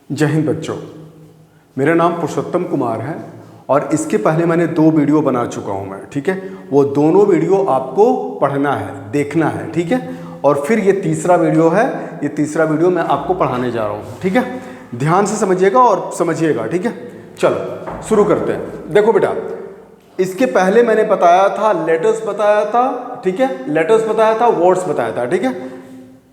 जय हिंद बच्चों, मेरा नाम पुरुषोत्तम कुमार है और इसके पहले मैंने 2 वीडियो बना चुका हूँ मैं, ठीक है। वो दोनों वीडियो आपको पढ़ना है, देखना है, ठीक है। और फिर ये तीसरा वीडियो है, ये तीसरा वीडियो मैं आपको पढ़ाने जा रहा हूँ, ठीक है। ध्यान से समझिएगा और समझिएगा, ठीक है। चलो शुरू करते हैं। देखो बेटा, इसके पहले मैंने बताया था, लेटर्स बताया था, ठीक है, लेटर्स बताया था, वर्ड्स बताया था, ठीक है।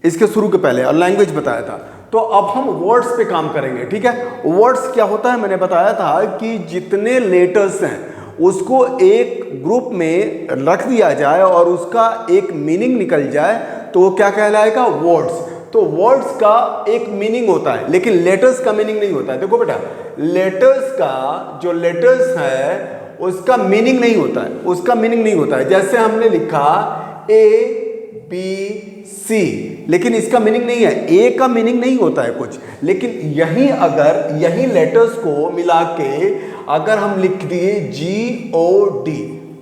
इसके शुरू के पहले और लैंग्वेज बताया था। तो अब हम वर्ड्स पे काम करेंगे, ठीक है। वर्ड्स क्या होता है, मैंने बताया था कि जितने लेटर्स हैं उसको एक ग्रुप में रख दिया जाए और उसका एक मीनिंग निकल जाए तो वो क्या कहलाएगा, वर्ड्स। तो वर्ड्स का एक मीनिंग होता है लेकिन लेटर्स का मीनिंग नहीं होता है। देखो बेटा, लेटर्स का जो लेटर्स है उसका मीनिंग नहीं होता है, उसका मीनिंग नहीं होता है। जैसे हमने लिखा ABC, लेकिन इसका मीनिंग नहीं है, ए का मीनिंग नहीं होता है कुछ। लेकिन यही लेटर्स को मिला के अगर हम लिख दिए GOD,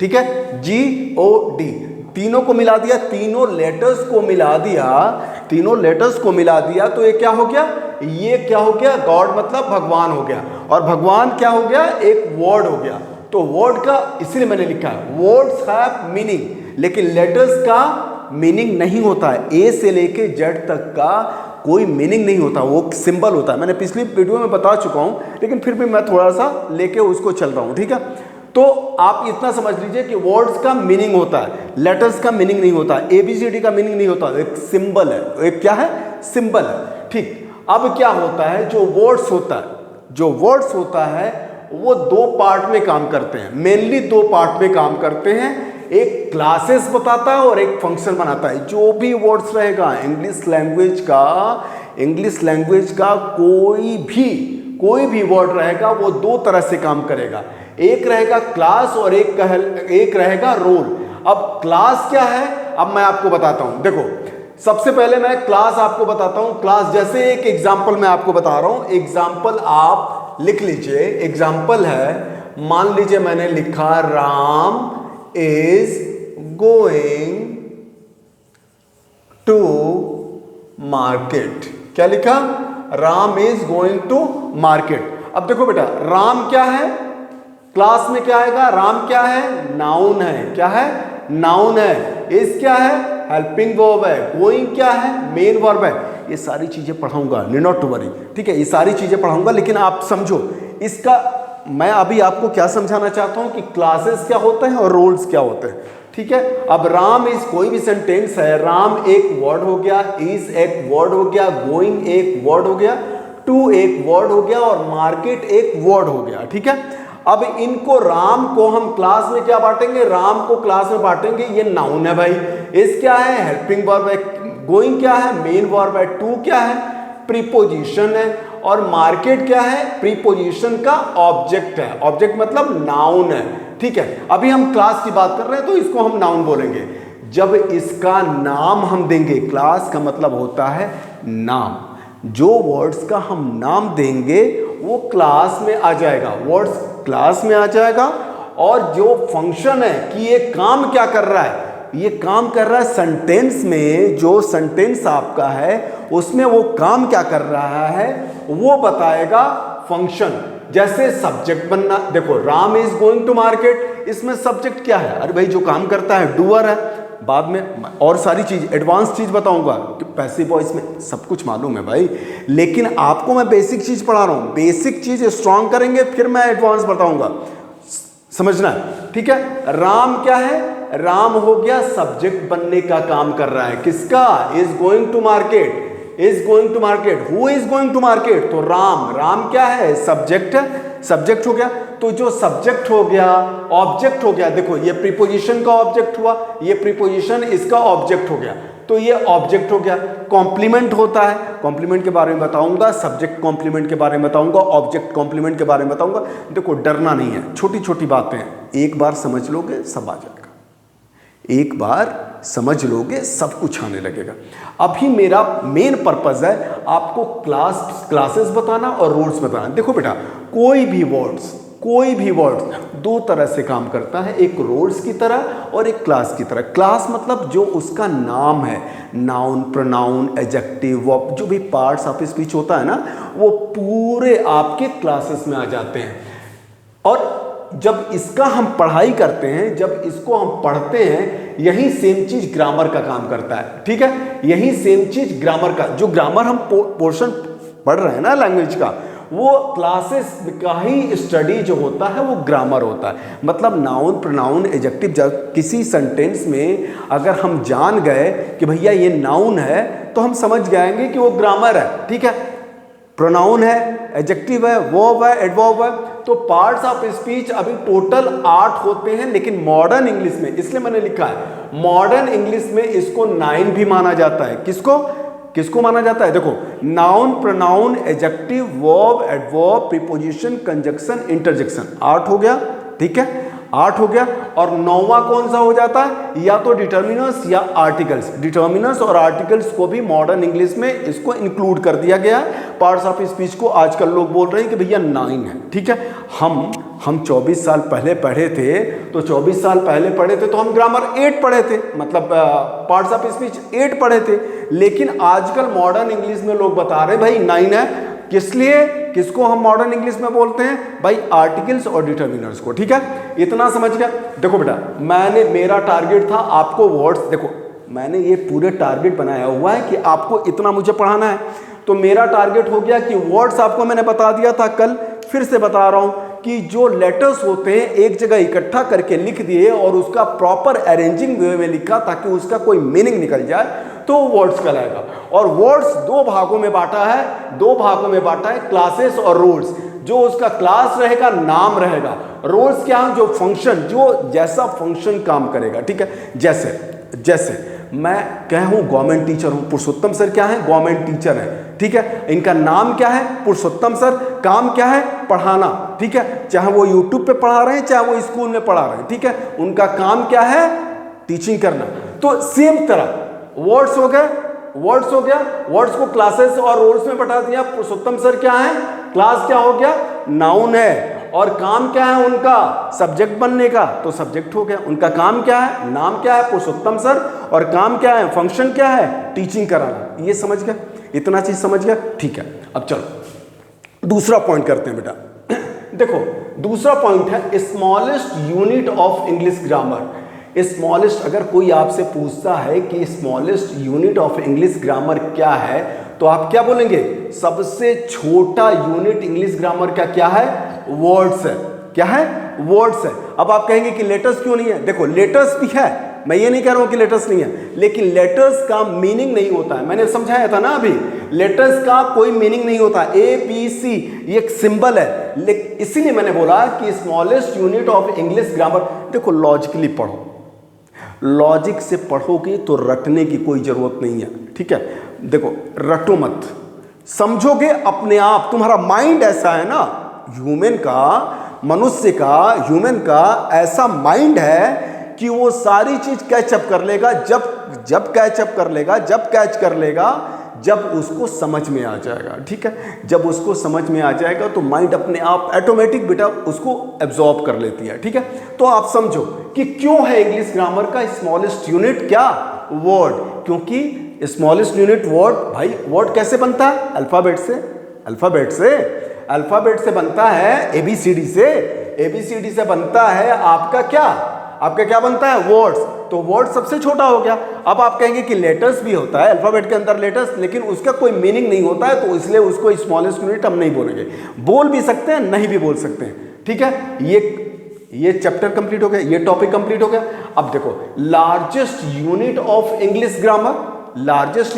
ठीक है, GOD, तीनों को मिला दिया, तीनों लेटर्स को मिला दिया तो ये क्या हो गया, ये क्या हो गया, गॉड मतलब भगवान हो गया। और भगवान क्या हो गया, एक वर्ड हो गया। तो वर्ड का इसलिए मैंने लिखा है वर्ड्स हैव मीनिंग, लेकिन लेटर्स का मीनिंग नहीं होता है। ए से लेके जेड तक का कोई मीनिंग नहीं होता, वो सिंबल होता है। मैंने पिछली वीडियो में बता चुका हूं, लेकिन फिर भी मैं थोड़ा सा लेके उसको चल रहा हूं, ठीक है। तो आप इतना समझ लीजिए कि वर्ड्स का मीनिंग होता है, लेटर्स का मीनिंग नहीं होता, ABCD का मीनिंग नहीं होता, एक सिंबल है, एक क्या है, सिंबल है, ठीक। अब क्या होता है, जो वर्ड्स होता है वो 2 पार्ट में काम करते हैं, मेनली 2 पार्ट में काम करते हैं। एक क्लासेस बताता है और एक फंक्शन बनाता है। जो भी वर्ड्स रहेगा इंग्लिश लैंग्वेज का कोई भी वर्ड रहेगा वो 2 तरह से काम करेगा। एक रहेगा क्लास और एक रहेगा रोल। अब क्लास क्या है, अब मैं आपको बताता हूं। देखो, सबसे पहले मैं क्लास आपको बताता हूं। क्लास जैसे एक एग्जाम्पल मैं आपको बता रहा हूं, एग्जाम्पल आप लिख लीजिए। एग्जाम्पल है, मान लीजिए मैंने लिखा Ram is going to market। क्या लिखा, Ram is going to market। अब देखो बेटा, राम क्या है, क्लास में क्या आएगा, राम क्या है, नाउन है, क्या है, नाउन है। इस क्या है, हेल्पिंग वर्ब है। गोइंग क्या है, मेन वर्ब है। ये सारी चीजें पढ़ाऊंगा, नॉट टू वरी, ठीक है। ये सारी चीजें पढ़ाऊंगा, लेकिन आप समझो इसका मैं अभी आपको क्या समझाना चाहता हूं कि क्लासेस क्या होते हैं और रोल्स क्या होते हैं, ठीक है। अब राम इज कोई भी सेंटेंस है, राम एक वर्ड हो गया, इज एक वर्ड हो गया, गोइंग एक वर्ड हो गया, टू एक वर्ड हो गया और मार्केट एक वर्ड हो गया, ठीक है। अब इनको, राम को हम क्लास में क्या बांटेंगे, राम को क्लास में बांटेंगे, ये नाउन है भाई। इस क्या है, हेल्पिंग वर्ब है। गोइंग क्या है, मेन वर्ब है। टू क्या है, प्रीपोजिशन है। और मार्केट क्या है, प्रीपोजिशन का ऑब्जेक्ट है। ऑब्जेक्ट मतलब नाउन है, ठीक है। अभी हम क्लास की बात कर रहे हैं तो इसको हम नाउन बोलेंगे। जब इसका नाम हम देंगे, क्लास का मतलब होता है नाम। जो वर्ड्स का हम नाम देंगे वो क्लास में आ जाएगा, वर्ड्स क्लास में आ जाएगा। और जो फंक्शन है कि ये काम क्या कर रहा है, ये काम कर रहा है सेंटेंस में, जो सेंटेंस आपका है उसमें वो काम क्या कर रहा है वो बताएगा फंक्शन। जैसे सब्जेक्ट बनना, देखो Ram is going to market, इसमें सब्जेक्ट क्या है, अरे भाई जो काम करता है डूअर है। बाद में और सारी चीज, एडवांस चीज बताऊंगा कि पैसिव वॉइस में सब कुछ मालूम है भाई, लेकिन आपको मैं बेसिक चीज पढ़ा रहा हूं। बेसिक चीज स्ट्रांग करेंगे फिर मैं एडवांस बताऊंगा, समझना है, ठीक है। राम क्या है, राम हो गया सब्जेक्ट बनने का काम कर रहा है, किसका, is going to market, is going to market. Who is going to market, तो राम क्या है, सब्जेक्ट है, सब्जेक्ट हो गया। तो जो सब्जेक्ट हो गया, ऑब्जेक्ट हो गया। देखो ये प्रीपोजिशन का ऑब्जेक्ट हुआ, ये प्रीपोजिशन इसका ऑब्जेक्ट हो गया, तो ये ऑब्जेक्ट हो गया। कॉम्प्लीमेंट होता है, कॉम्प्लीमेंट के बारे में बताऊंगा, सब्जेक्ट कॉम्प्लीमेंट के बारे में बताऊंगा, ऑब्जेक्ट कॉम्प्लीमेंट के बारे में बताऊंगा। देखो डरना नहीं है, छोटी छोटी बातें हैं, एक बार समझ लोगे सब आ जाएगा, एक बार समझ लोगे सब कुछ आने लगेगा। अभी मेरा मेन पर्पस है आपको क्लासेस बताना और रूल्स बताना। देखो बेटा, कोई भी वर्ड्स कोई भी वर्ड्स दो तरह से काम करता है, एक रोल्स की तरह और एक क्लास की तरह। क्लास मतलब जो उसका नाम है, नाउन, प्रोनाउन, एडजेक्टिव, वर्ब, जो भी पार्ट्स ऑफ स्पीच होता है ना, वो पूरे आपके क्लासेस में आ जाते हैं। और जब इसका हम पढ़ाई करते हैं, जब इसको हम पढ़ते हैं, यही सेम चीज ग्रामर का काम करता है। ठीक है, यही सेम चीज ग्रामर का, जो ग्रामर हम पोर्शन पढ़ रहे हैं ना लैंग्वेज का, वो क्लासेस का ही स्टडी जो होता है वो ग्रामर होता है। मतलब नाउन, प्रोनाउन, एडजेक्टिव, जब किसी सेंटेंस में अगर हम जान गए कि भैया ये नाउन है, तो हम समझ जाएंगे कि वो ग्रामर है। ठीक है, प्रोनाउन है, एडजेक्टिव है, वर्ब है, एडवर्ब है। तो पार्ट्स ऑफ स्पीच अभी टोटल 8 होते हैं, लेकिन मॉडर्न इंग्लिश में, इसलिए मैंने लिखा है मॉडर्न इंग्लिश में इसको 9 भी माना जाता है। किसको माना जाता है? देखो, noun, pronoun, adjective, verb, adverb, preposition, conjunction, interjection, 8 हो गया। ठीक है, 8 हो गया। और 9वां कौन सा हो जाता है? या तो डिटर्मिनर्स या आर्टिकल्स। डिटर्मिनर्स और आर्टिकल्स को भी मॉडर्न इंग्लिश में इसको इंक्लूड कर दिया गया है। पार्ट्स ऑफ स्पीच को आजकल लोग बोल रहे हैं कि भैया 9 है। ठीक है, हम 24 साल पहले पढ़े थे, तो 24 साल पहले पढ़े थे तो हम ग्रामर 8 पढ़े थे, मतलब पार्ट्स ऑफ स्पीच 8 पढ़े थे। लेकिन आजकल मॉडर्न इंग्लिश में लोग बता रहे हैं भाई 9 है। किस लिए? किसको हम मॉडर्न इंग्लिश में बोलते हैं? भाई आर्टिकल्स और डिटर्मिनर्स को। ठीक है, इतना समझ गया। देखो बेटा, मेरा टारगेट था आपको वर्ड्स, देखो मैंने ये पूरे टारगेट बनाया हुआ है कि आपको इतना मुझे पढ़ाना है। तो मेरा टारगेट हो गया कि वर्ड्स आपको मैंने बता दिया था कल, फिर से बता रहा हूं कि जो लेटर्स होते हैं एक जगह इकट्ठा करके लिख दिए और उसका प्रॉपर अरेंजिंग वे में लिखा ताकि उसका कोई मीनिंग निकल जाए, तो वर्ड्स कहलाएगा। और वर्ड्स 2 भागों में बांटा है, क्लासेस और रोल्स। जो उसका क्लास रहेगा, नाम रहेगा। रोल्स क्या है? जो फंक्शन, जो जैसा फंक्शन काम करेगा। ठीक है, जैसे मैं कहूँ गवर्नमेंट टीचर हूँ, पुरुषोत्तम सर क्या है? गवर्नमेंट टीचर है। ठीक है, इनका नाम क्या है? पुरुषोत्तम सर। काम क्या है? पढ़ाना। ठीक है, चाहे वो यूट्यूब पे पढ़ा रहे हैं, चाहे वो स्कूल में पढ़ा रहे हैं। ठीक है, उनका काम क्या है? टीचिंग करना। तो सेम तरह वर्ड्स हो गया, वर्ड्स को क्लासेस और रोल्स में बता दिया। पुरुषोत्तम सर क्या है? क्लास क्या हो गया? नाउन है। और काम क्या है उनका? सब्जेक्ट बनने का, तो सब्जेक्ट हो गया। उनका काम क्या है? नाम क्या है? पुरुषोत्तम सर। और काम क्या है? फंक्शन क्या है? टीचिंग कराना। ये समझ गया? इतना चीज समझ गया? ठीक है, अब चलो दूसरा पॉइंट करते हैं बेटा। देखो, दूसरा पॉइंट है smallest unit of English grammar. Smallest, अगर कोई आपसे पूछता है कि smallest unit of English grammar क्या है, तो आप क्या बोलेंगे? सबसे छोटा यूनिट इंग्लिश ग्रामर का क्या है? वर्ड्स है। क्या है? वर्ड्स है। अब आप कहेंगे कि लेटर्स क्यों नहीं है? देखो, लेटर्स भी है, मैं ये नहीं कह रहा हूं कि लेटर्स नहीं है, लेकिन लेटर्स का मीनिंग नहीं होता है। मैंने समझाया था ना अभी, लेटर्स का कोई मीनिंग नहीं होता। ABC ये एक सिंबल है, लेकिन इसीलिए मैंने बोला कि smallest unit of English grammar. देखो, लॉजिकली पढ़ो, लॉजिक से पढ़ोगे तो रटने की कोई जरूरत नहीं है। ठीक है, देखो रटो मत, समझोगे अपने आप। तुम्हारा माइंड ऐसा है ना, ह्यूमन का ऐसा माइंड है कि वो सारी चीज कैचअप कर लेगा। जब कैच कर लेगा जब उसको समझ में आ जाएगा। ठीक है, जब उसको समझ में आ जाएगा तो माइंड अपने आप ऑटोमेटिक बेटा उसको एब्जॉर्ब कर लेती है। ठीक है, तो आप समझो कि क्यों है इंग्लिश ग्रामर का स्मॉलेस्ट यूनिट क्या? वर्ड। क्योंकि स्मॉलेस्ट यूनिट वर्ड। भाई वर्ड कैसे बनता है? अल्फाबेट से बनता है। ABCD से बनता है आपका क्या बनता है? वर्ड्स। तो वर्ड सबसे छोटा हो गया। अब आप कहेंगे कि लेटर्स भी होता है अल्फाबेट के अंदर लेटर्स, लेकिन उसका कोई मीनिंग नहीं होता है, तो इसलिए उसको स्मॉलेस्ट यूनिट हम नहीं बोलेंगे। बोल भी सकते हैं, नहीं भी बोल सकते हैं। ठीक है, ये चैप्टर कंप्लीट हो गया, ये टॉपिक कंप्लीट हो गया। अब देखो, largest unit of English grammar, largest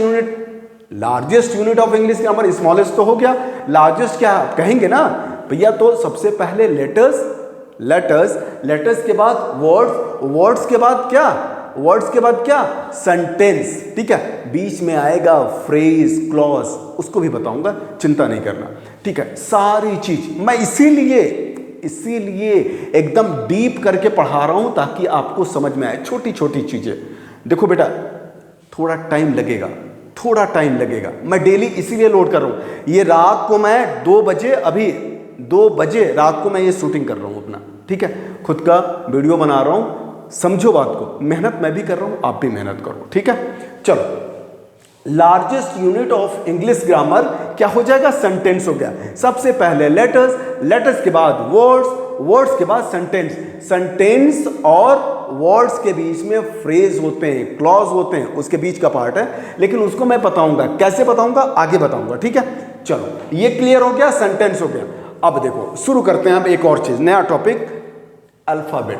unit of English grammar smallest तो हो गया। लार्जेस्ट क्या है कहेंगे ना भैया? तो सबसे पहले लेटर्स के बाद वर्ड्स के बाद क्या? सेंटेंस। ठीक है, बीच में आएगा फ्रेज, क्लॉज, उसको भी बताऊंगा, चिंता नहीं करना। ठीक है, सारी चीज मैं इसीलिए एकदम डीप करके पढ़ा रहा हूं ताकि आपको समझ में आए छोटी छोटी चीजें। देखो बेटा, थोड़ा टाइम लगेगा। मैं डेली इसीलिए लोड कर रहा हूं। ये रात को मैं 2 बजे, अभी 2 बजे रात को मैं ये शूटिंग कर रहा हूँ अपना, ठीक है, खुद का वीडियो बना रहा हूँ, समझो बात को, मेहनत मैं भी कर रहा हूँ, आप भी मेहनत करो, ठीक है। चलो, largest unit of English grammar क्या हो जाएगा, सेंटेंस हो गया। सबसे पहले लेटर्स, लेटर्स के बाद वर्ड्स, वर्ड्स के बाद सेंटेंस, सेंटेंस और वर्ड्स के बीच में फ्रेज होते हैं, क्लॉज होते हैं, उसके बीच का पार्ट है, लेकिन उसको मैं बताऊंगा, कैसे बताऊंगा आगे बताऊंगा, ठीक है। चलो ये क्लियर हो गया, सेंटेंस हो गया। अब देखो शुरू करते हैं अब एक और चीज, नया टॉपिक, अल्फाबेट।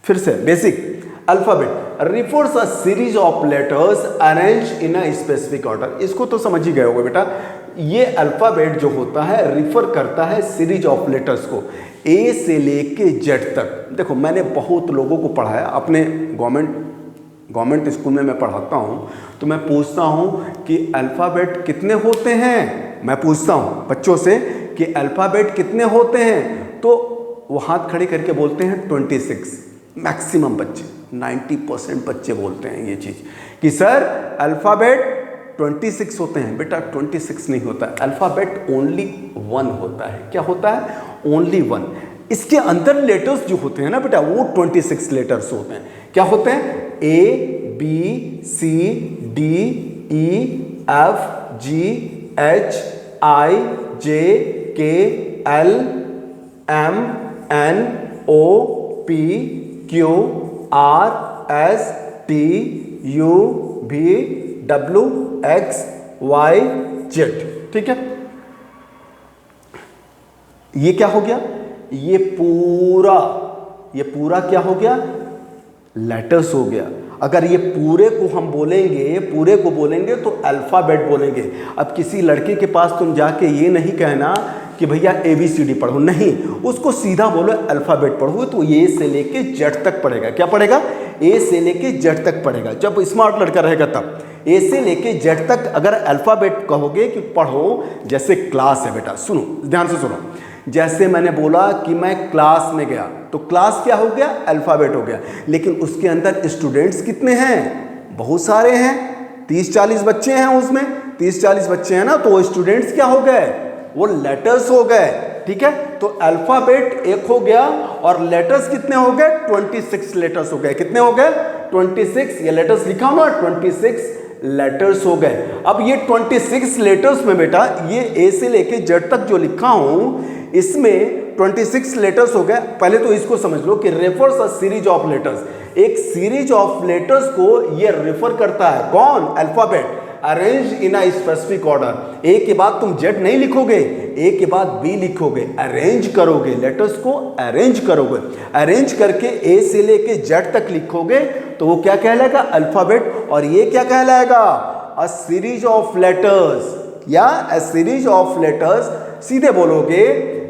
फिर से basic, alphabet refers a series of letters arrange in a specific order. इसको तो समझ ही गए होगे बेटा, ये अल्फाबेट जो होता है रिफर करता है सीरीज ऑफ लेटर्स को, ए से लेके जेड तक। देखो मैंने बहुत लोगों को पढ़ाया, अपने गवर्नमेंट स्कूल में मैं पढ़ाता हूँ, तो मैं पूछता हूँ कि अल्फ़ाबेट कितने होते हैं, मैं पूछता हूँ बच्चों से कि अल्फ़ाबेट कितने होते हैं, तो वो हाथ खड़े करके बोलते हैं 26। मैक्सिमम बच्चे 90% बच्चे बोलते हैं ये चीज़ कि सर अल्फ़ाबेट 26 होते हैं। बेटा 26 नहीं होता है, अल्फ़ाबेट ओनली 1 होता है। क्या होता है, ओनली 1। इसके अंदर लेटर्स जो होते हैं ना बेटा, वो 26 लेटर्स होते हैं। क्या होते हैं, A B C D E F G H I J K L M N O P Q R S T U V W X Y Z, ठीक है। ये क्या हो गया, ये पूरा क्या हो गया, लेटर्स हो गया। अगर ये पूरे को हम बोलेंगे तो अल्फ़ाबेट बोलेंगे। अब किसी लड़के के पास तुम जाके ये नहीं कहना कि भैया ABCD पढ़ो, नहीं, उसको सीधा बोलो अल्फ़ाबेट पढ़ो, तो ए से लेके जेड तक पढ़ेगा। क्या पढ़ेगा, ए से लेके जेड तक पढ़ेगा। जब स्मार्ट लड़का रहेगा तब ए से लेके जेड तक अगर अल्फ़ाबेट कहोगे कि पढ़ो, जैसे क्लास है बेटा, सुनो ध्यान से सुनो, जैसे मैंने बोला कि मैं क्लास में गया, तो क्लास क्या हो गया, अल्फ़ाबेट हो गया। लेकिन उसके अंदर स्टूडेंट्स कितने हैं, बहुत सारे हैं, 30-40 बच्चे हैं उसमें, 30-40 बच्चे हैं ना, तो वो स्टूडेंट्स क्या हो गए, वो लेटर्स हो गए, ठीक है। तो अल्फ़ाबेट एक हो गया और लेटर्स कितने हो गए, 26 लेटर्स हो गए। कितने हो गए, 26। ये लेटर्स लिखा हो ना, 26 लेटर्स हो गए। अब ये 26 लेटर्स में बेटा, ये ए से लेके जेड तक जो लिखा हूं, इसमें 26 लेटर्स हो गए। पहले तो इसको समझ लो कि refers a series of letters, एक सीरीज ऑफ लेटर्स को ये रेफर करता है, कौन, alphabet, arrange in a specific order. A के बाद तुम जेड नहीं लिखोगे, ए के बाद बी लिखोगे, अरेंज करोगे, लेटर्स को अरेंज करोगे, अरेंज करके ए से लेके जेड तक लिखोगे, तो वो क्या कहलाएगा, अल्फ़ाबेट। और ये क्या कहलाएगा, अ सीरीज ऑफ लेटर्स, या अ सीरीज ऑफ लेटर्स। सीधे बोलोगे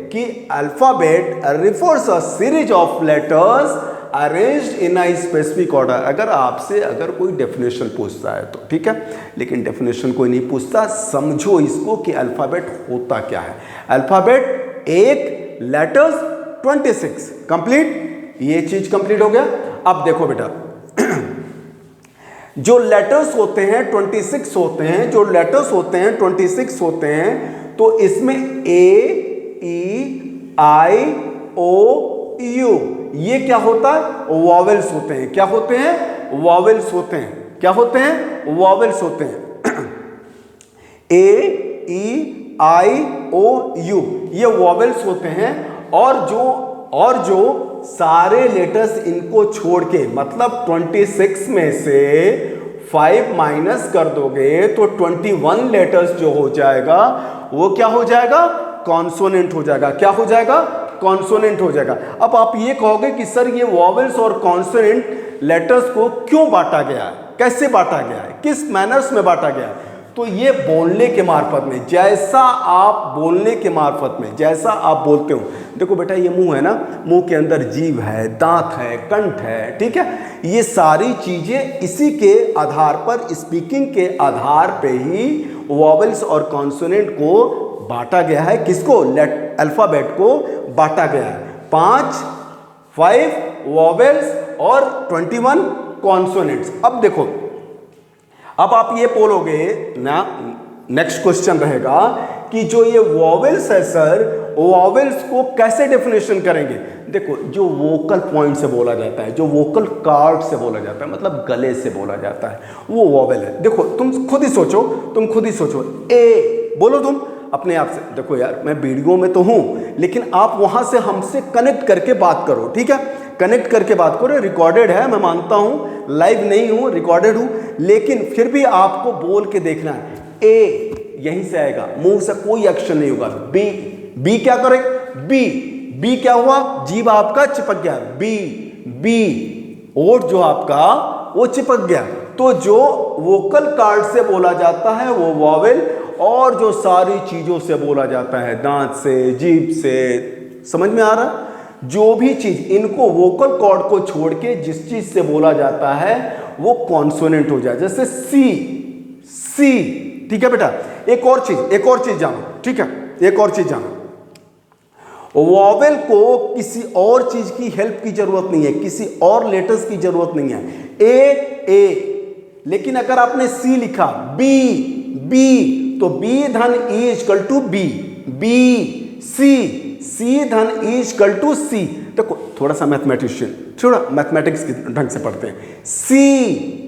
कि alphabet refers a series of letters arranged in a specific order. अगर कोई डेफिनेशन पूछता है तो ठीक है, लेकिन डेफिनेशन कोई नहीं पूछता, समझो इसको कि अल्फ़ाबेट होता क्या है। अल्फ़ाबेट एक, लेटर्स 26, कंप्लीट, ये चीज कंप्लीट हो गया। अब देखो बेटा जो लेटर्स होते हैं 26 होते हैं, जो लेटर्स होते हैं 26 होते हैं, तो इसमें A-E-I-O-U ये क्या होता है, वॉवेल्स होते हैं। क्या होते हैं, वॉवेल्स होते हैं। क्या होते हैं, वॉवेल्स होते हैं। A-E-I-O-U ये वॉवेल्स होते हैं। और जो सारे लेटर्स इनको छोड़ के, मतलब 26 में से 5 माइनस कर दोगे तो 21 लेटर्स जो हो जाएगा वो क्या हो जाएगा, कॉन्सोनेंट हो जाएगा। क्या हो जाएगा, कॉन्सोनेंट हो जाएगा। अब आप ये कहोगे कि सर ये वॉवेल्स और कॉन्सोनेंट लेटर्स को क्यों बांटा गया है, कैसे बांटा गया है, किस मैनर्स में बांटा गया है। तो ये बोलने के मार्फत में, जैसा आप बोलने के मार्फत में, जैसा आप बोलते हो। देखो बेटा ये मुंह है ना, मुंह के अंदर जीभ है, दांत है, कंठ है, ठीक है। ये सारी चीजें इसी के आधार पर, स्पीकिंग के आधार पे ही वॉवेल्स और कॉन्सोनेंट को बांटा गया है। किसको, अल्फाबेट को बांटा गया है। 5 वॉवेल्स और 21 कॉन्सोनेंट्स। अब देखो, अब आप ये बोलोगे ना, नेक्स्ट क्वेश्चन रहेगा कि जो ये वॉवेल्स है सर, वॉवेल्स को कैसे डेफिनेशन करेंगे। देखो, जो वोकल पॉइंट से बोला जाता है, जो वोकल कार्ड से बोला जाता है, मतलब गले से बोला जाता है, वो वॉवेल है। देखो तुम खुद ही सोचो, ए बोलो तुम अपने आप से। देखो यार, मैं वीडियो में तो हूं, लेकिन आप वहां से हमसे कनेक्ट करके बात करो, ठीक है, कनेक्ट करके बात करो। रिकॉर्डेड है, मैं मानता हूं, लाइव नहीं हूं, रिकॉर्डेड हूं, लेकिन फिर भी आपको बोल के देखना है। ए यहीं से आएगा, मुंह से कोई एक्शन नहीं होगा। बी क्या करे, बी क्या हुआ, जीभ आपका चिपक गया, बी ओठ जो आपका वो चिपक गया। तो जो वोकल कार्ड से बोला जाता है वो वॉवेल, और जो सारी चीजों से बोला जाता है, दांत से, जीभ से, समझ में आ रहा, जो भी चीज, इनको वोकल कॉर्ड को छोड़ के जिस चीज से बोला जाता है वो कॉन्सोनेंट हो जाए। जैसे सी, ठीक है बेटा। एक और चीज जानो, ठीक है, एक और चीज जानो, वॉवेल को किसी और चीज की हेल्प की जरूरत नहीं है, किसी और लेटर्स की जरूरत नहीं है। ए, लेकिन अगर आपने सी लिखा, बी, तो बी धन ई इक्वल टू बी, सी धन ई इक्वल टू सी। देखो थोड़ा सा मैथमेटिक्स के ढंग से पढ़ते हैं।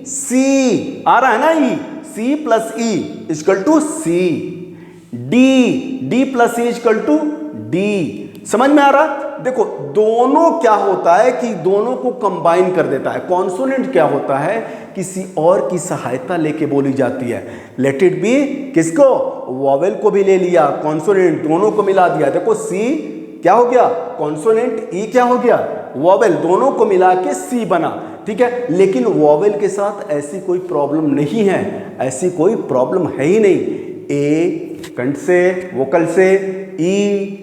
सी आ रहा है ना, E, C plus E equal to C, D plus E equal to D. समझ में आ रहा। देखो दोनों क्या होता है कि दोनों को कंबाइन कर देता है। कॉन्सोनेंट क्या होता है, किसी और की सहायता लेके बोली जाती है। लेट इट बी, किसको, वॉवेल को भी ले लिया, कॉन्सोनेंट, दोनों को मिला दिया। देखो सी क्या हो गया, कॉन्सोनेंट, ई क्या हो गया, वॉवेल, दोनों को मिला के सी बना, ठीक है। लेकिन वॉवेल के साथ ऐसी कोई प्रॉब्लम नहीं है, ऐसी कोई प्रॉब्लम है ही नहीं। ए कंठ से, वोकल से, ई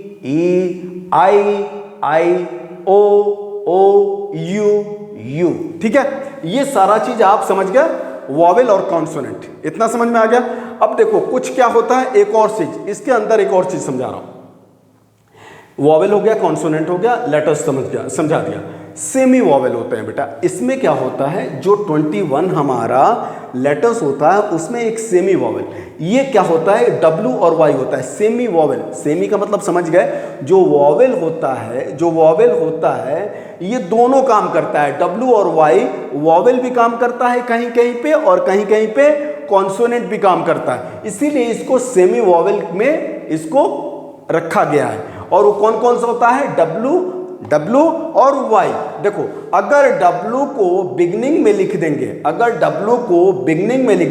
आई, ओ, यू, ठीक है। ये सारा चीज आप समझ गए, वॉवेल और कॉन्सोनेंट, इतना समझ में आ गया। अब देखो कुछ क्या होता है, एक और चीज, इसके अंदर एक और चीज समझा रहा हूं। वॉवेल हो गया, कॉन्सोनेंट हो गया, लेटर्स समझा दिया। सेमी वॉवेल होते हैं बेटा। इसमें क्या होता है, जो 21 हमारा लेटर्स होता है उसमें एक सेमी वॉवेल, ये क्या होता है, W और Y होता है। सेमी वॉवेल, सेमी का मतलब समझ गए, जो वॉवेल होता है ये दोनों काम करता है, W और Y। वॉवेल भी काम करता है कहीं कहीं पे, और कहीं कहीं पे कॉन्सोनेंट भी काम करता है, इसीलिए इसको सेमी वॉवेल में इसको रखा गया है। और वो कौन कौन सा होता है, W और Y। देखो अगर W को बिगनिंग में लिख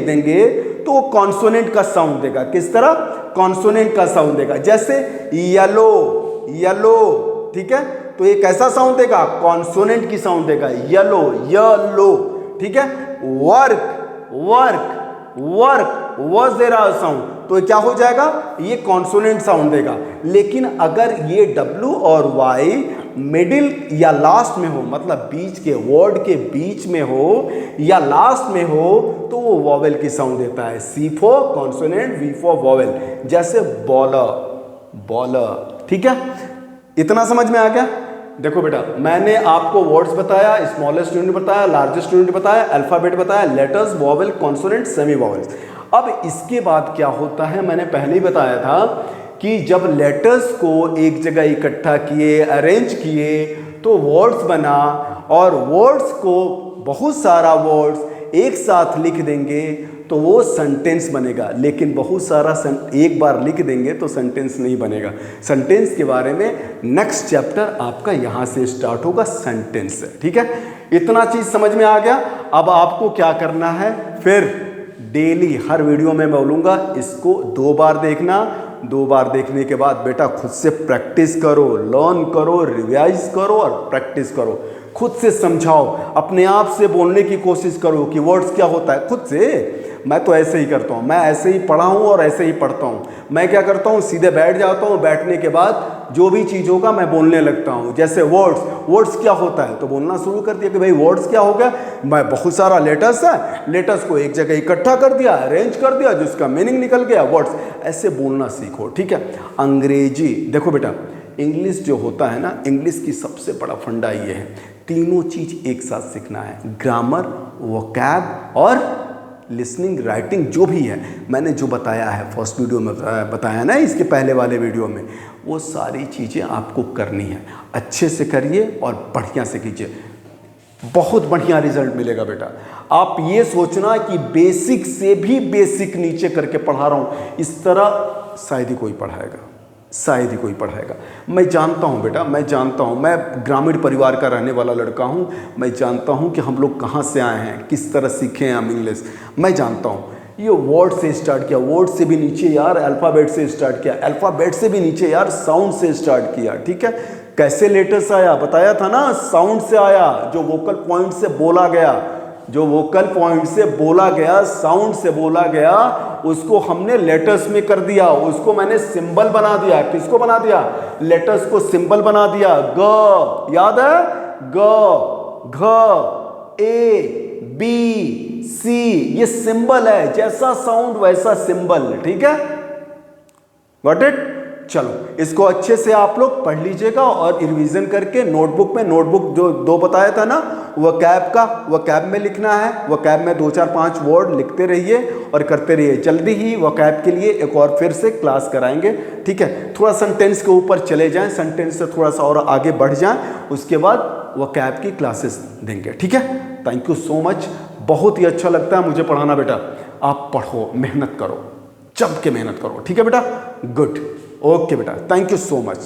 देंगे, तो कॉन्सोनेंट का साउंड देगा। किस तरह, कॉन्सोनेंट का साउंड देगा। जैसे येलो, ठीक है, तो ये कैसा साउंड देगा, कॉन्सोनेंट की साउंड देगा, येलो, ठीक है। वर्क वॉज दे रहा साउंड, तो क्या हो जाएगा, ये कॉन्सोनेंट साउंड देगा। लेकिन अगर ये W और Y मिडिल या लास्ट में हो, मतलब बीच के वर्ड के बीच में हो या लास्ट में हो, तो वो वॉवेल की साउंड देता है। C for consonant, V for vowel. जैसे बॉलर, ठीक है। इतना समझ में आ गया। देखो बेटा, मैंने आपको वर्ड्स बताया, स्मॉलेस्ट यूनिट बताया, लार्जेस्ट यूनिट बताया, अल्फाबेट बताया, letters, vowel, consonant, semi vowels. अब इसके बाद क्या होता है, मैंने पहले ही बताया था कि जब लेटर्स को एक जगह इकट्ठा किए, अरेंज किए, तो वर्ड्स बना, और वर्ड्स को बहुत सारा वर्ड्स एक साथ लिख देंगे तो वो सेंटेंस बनेगा। लेकिन बहुत सारा एक बार लिख देंगे तो सेंटेंस नहीं बनेगा। सेंटेंस के बारे में नेक्स्ट चैप्टर आपका यहाँ से स्टार्ट होगा, सेंटेंस से, ठीक है। इतना चीज समझ में आ गया। अब आपको क्या करना है, फिर डेली हर वीडियो में बोलूँगा, इसको 2 बार देखना। 2 बार देखने के बाद बेटा खुद से प्रैक्टिस करो, लर्न करो, रिवाइज करो और प्रैक्टिस करो। खुद से समझाओ, अपने आप से बोलने की कोशिश करो कि वर्ड्स क्या होता है, खुद से। मैं तो ऐसे ही करता हूँ, मैं ऐसे ही पढ़ा हूँ और ऐसे ही पढ़ता हूँ। मैं क्या करता हूँ, सीधे बैठ जाता हूँ, बैठने के बाद जो भी चीज़ होगा मैं बोलने लगता हूँ। जैसे वर्ड्स क्या होता है, तो बोलना शुरू कर दिया कि भाई वर्ड्स क्या हो गया। मैं बहुत सारा लेटर्स है, लेटर्स को एक जगह इकट्ठा कर दिया, अरेंज कर दिया, जिसका मीनिंग निकल गया, वर्ड्स। ऐसे बोलना सीखो, ठीक है। अंग्रेजी, देखो बेटा, इंग्लिश जो होता है ना, इंग्लिश की सबसे बड़ा फंडा ये है, तीनों चीज एक साथ सीखना है, ग्रामर, वोकैब और लिसनिंग, राइटिंग जो भी है, मैंने जो बताया है फर्स्ट वीडियो में बताया ना, इसके पहले वाले वीडियो में, वो सारी चीज़ें आपको करनी है। अच्छे से करिए और बढ़िया से कीजिए, बहुत बढ़िया रिजल्ट मिलेगा बेटा। आप ये सोचना कि बेसिक से भी बेसिक नीचे करके पढ़ा रहा हूँ, इस तरह शायद ही कोई पढ़ाएगा, शायद ही कोई पढ़ाएगा। मैं जानता हूँ बेटा, मैं जानता हूँ, मैं ग्रामीण परिवार का रहने वाला लड़का हूँ, मैं जानता हूँ कि हम लोग कहाँ से आए हैं, किस तरह सीखे हैं हम इंग्लिश। मैं जानता हूँ ये वर्ड से स्टार्ट किया, वर्ड से भी नीचे यार अल्फ़ाबेट से स्टार्ट किया, अल्फ़ाबेट से भी नीचे यार साउंड से स्टार्ट किया, ठीक है। कैसे लेटर्स आया बताया था ना, साउंड से आया, जो वोकल पॉइंट से बोला गया, जो वोकल पॉइंट से बोला गया, साउंड से बोला गया, उसको हमने लेटर्स में कर दिया, उसको मैंने सिंबल बना दिया। किसको बना दिया? लेटर्स को सिंबल बना दिया। ग, याद है, ग, घ, ए, बी, सी, ये सिंबल है, जैसा साउंड वैसा सिंबल, ठीक है, गॉट इट। चलो इसको अच्छे से आप लोग पढ़ लीजिएगा और रिवीजन करके नोटबुक में, नोटबुक जो 2 बताया था ना, वोकैब का, वोकैब में लिखना है, वोकैब में 2-4-5 वर्ड लिखते रहिए और करते रहिए। जल्दी ही वोकैब के लिए एक और फिर से क्लास कराएंगे, ठीक है। थोड़ा सेंटेंस के ऊपर चले जाएं, सेंटेंस से थोड़ा सा और आगे बढ़ जाएं, उसके बाद वोकैब की क्लासेस देंगे, ठीक है। थैंक यू सो मच, बहुत ही अच्छा लगता है मुझे पढ़ाना बेटा। आप पढ़ो, मेहनत करो, जम के मेहनत करो, ठीक है बेटा। गुड, ओके बेटा, थैंक यू सो मच।